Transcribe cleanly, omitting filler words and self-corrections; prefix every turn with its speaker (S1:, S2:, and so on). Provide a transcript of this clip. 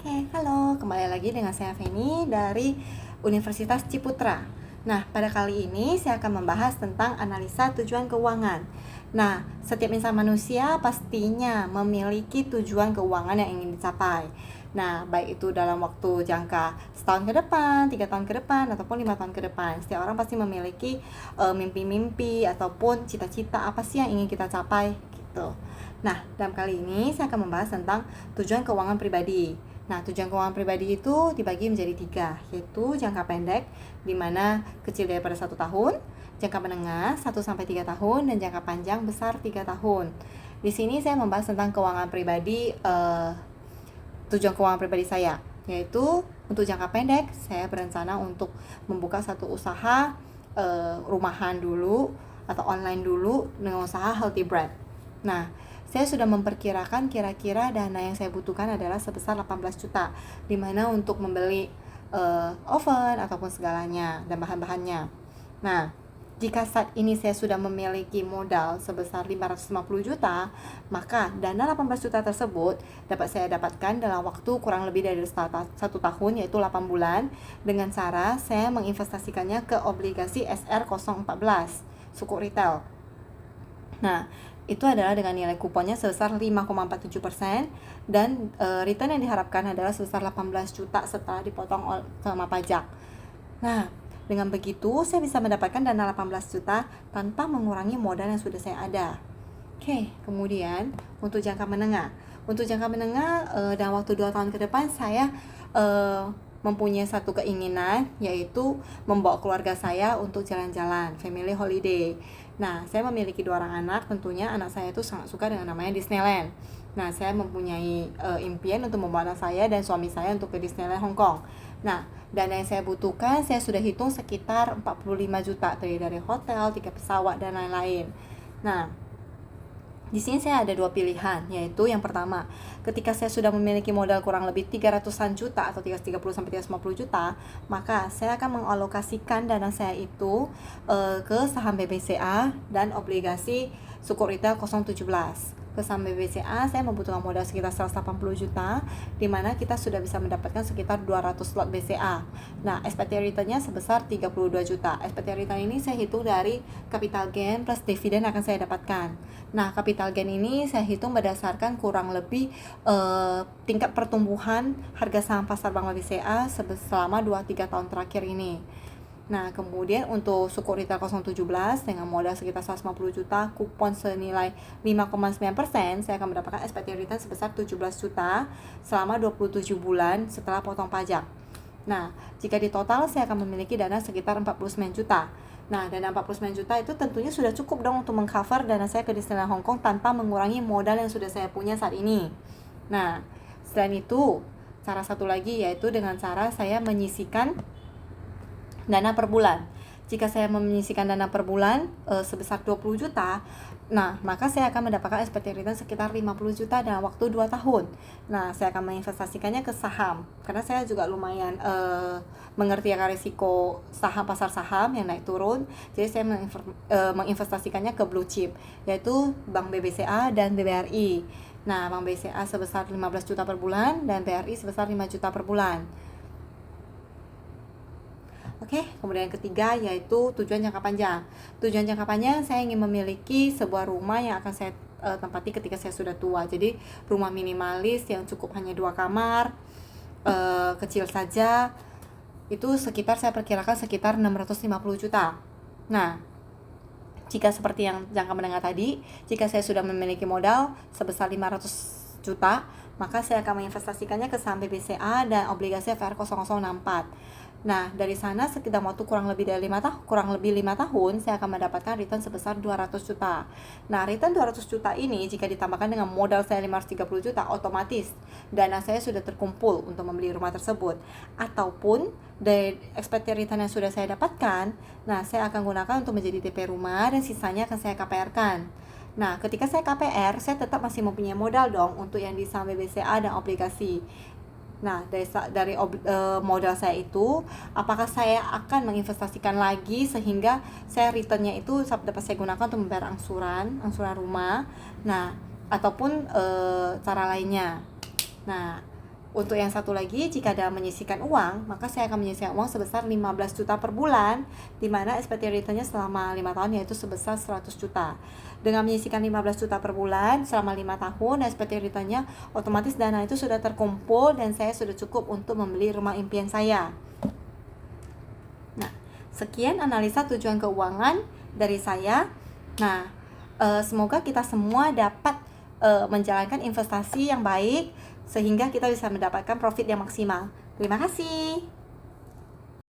S1: Oke, halo, kembali lagi dengan saya Feni dari Universitas Ciputra. Nah, pada kali ini saya akan membahas tentang analisa tujuan keuangan. Nah, setiap insan manusia pastinya memiliki tujuan keuangan yang ingin dicapai. Nah, baik itu dalam waktu jangka setahun ke depan, 3 tahun ke depan, ataupun 5 tahun ke depan. Setiap orang pasti memiliki mimpi-mimpi ataupun cita-cita apa sih yang ingin kita capai gitu. Nah, dalam kali ini saya akan membahas tentang tujuan keuangan pribadi. Nah, tujuan keuangan pribadi itu dibagi menjadi 3, yaitu jangka pendek, di mana kecil daripada 1 tahun, jangka menengah 1-3 tahun, dan jangka panjang besar 3 tahun. Di sini saya membahas tentang keuangan pribadi, tujuan keuangan pribadi saya, yaitu untuk jangka pendek, saya berencana untuk membuka satu usaha rumahan dulu atau online dulu dengan usaha healthy bread. Nah, saya sudah memperkirakan kira-kira dana yang saya butuhkan adalah sebesar 18 juta, dimana untuk membeli oven ataupun segalanya dan bahan-bahannya. Nah, jika saat ini saya sudah memiliki modal sebesar 550 juta, maka dana 18 juta tersebut dapat saya dapatkan dalam waktu kurang lebih dari 1 tahun, yaitu 8 bulan, dengan cara saya menginvestasikannya ke obligasi SR014 sukuk retail. Nah, itu adalah dengan nilai kuponnya sebesar 5,47% dan return yang diharapkan adalah sebesar 18 juta setelah dipotong sama pajak. Nah, dengan begitu saya bisa mendapatkan dana 18 juta tanpa mengurangi modal yang sudah saya ada. Oke, kemudian untuk jangka menengah. Untuk jangka menengah dalam waktu 2 tahun ke depan saya mempunyai satu keinginan, yaitu membawa keluarga saya untuk jalan-jalan, family holiday. Nah, saya memiliki 2 orang anak, tentunya anak saya itu sangat suka dengan namanya Disneyland. Nah, saya mempunyai impian untuk membawa anak saya dan suami saya untuk ke Disneyland Hong Kong. Nah, dana yang saya butuhkan, saya sudah hitung sekitar 45 juta, terdiri dari hotel, tiket pesawat, dan lain-lain. Nah, di sini saya ada 2 pilihan, yaitu yang pertama, ketika saya sudah memiliki modal kurang lebih 300-an juta atau 330-350 juta, maka saya akan mengalokasikan dana saya itu ke saham BBCA dan obligasi sukuk retail 017. Ke saham BBCA saya membutuhkan modal sekitar 180 juta, di mana kita sudah bisa mendapatkan sekitar 200 lot BCA. Nah, expected return-nya sebesar 32 juta. Expected return ini saya hitung dari capital gain plus dividen akan saya dapatkan. Nah, capital gain ini saya hitung berdasarkan kurang lebih tingkat pertumbuhan harga saham pasar Bank BCA selama 2-3 tahun terakhir ini. Nah, kemudian untuk sukuk retail 017 dengan modal sekitar 150 juta, kupon senilai 5,9%, saya akan mendapatkan expected return sebesar 17 juta selama 27 bulan setelah potong pajak. Nah, jika di total saya akan memiliki dana sekitar 49 juta. Nah, dana 49 juta itu tentunya sudah cukup dong untuk mengcover dana saya ke Disneyland Hong Kong tanpa mengurangi modal yang sudah saya punya saat ini. Nah, selain itu, cara satu lagi yaitu dengan cara saya menyisihkan dana per bulan. Jika saya menyisihkan dana per bulan sebesar 20 juta, nah, maka saya akan mendapatkan expected return sekitar 50 juta dalam waktu 2 tahun. Nah, saya akan menginvestasikannya ke saham, karena saya juga lumayan mengerti akan risiko saham, pasar saham yang naik turun. Jadi saya menginvestasikannya ke blue chip, yaitu Bank BBCA dan BBRI. Nah, Bank BCA sebesar 15 juta per bulan dan BRI sebesar 5 juta per bulan. Oke, kemudian yang ketiga yaitu tujuan jangka panjang. Tujuan jangka panjang, saya ingin memiliki sebuah rumah yang akan saya tempati ketika saya sudah tua. Jadi rumah minimalis yang cukup hanya 2 kamar, kecil saja. Itu sekitar, saya perkirakan sekitar 650 juta. Nah, jika seperti yang jangka menengah tadi, jika saya sudah memiliki modal sebesar 500 juta, maka saya akan menginvestasikannya ke saham BBCA dan obligasi FR0064. Nah, dari sana sekitar waktu kurang lebih 5 tahun, saya akan mendapatkan return sebesar 200 juta. Nah, return 200 juta ini jika ditambahkan dengan modal saya 530 juta, otomatis dana saya sudah terkumpul untuk membeli rumah tersebut. Ataupun dari expected return yang sudah saya dapatkan, nah, saya akan gunakan untuk menjadi DP rumah dan sisanya akan saya KPR-kan. Nah, ketika saya KPR, saya tetap masih mempunyai modal dong untuk yang di saham BBCA dan obligasi. Nah, dari modal saya itu, apakah saya akan menginvestasikan lagi sehingga saya returnnya itu dapat saya gunakan untuk membayar angsuran rumah, nah, ataupun cara lainnya. Nah, Untuk yang satu lagi, jika dalam menyisihkan uang, maka saya akan menyisihkan uang sebesar 15 juta per bulan, di mana expected return-nya selama 5 tahun yaitu sebesar 100 juta. Dengan menyisihkan 15 juta per bulan selama 5 tahun, expected return-nya otomatis dana itu sudah terkumpul dan saya sudah cukup untuk membeli rumah impian saya. Nah, sekian analisa tujuan keuangan dari saya. Nah, semoga kita semua dapat menjalankan investasi yang baik sehingga kita bisa mendapatkan profit yang maksimal. Terima kasih.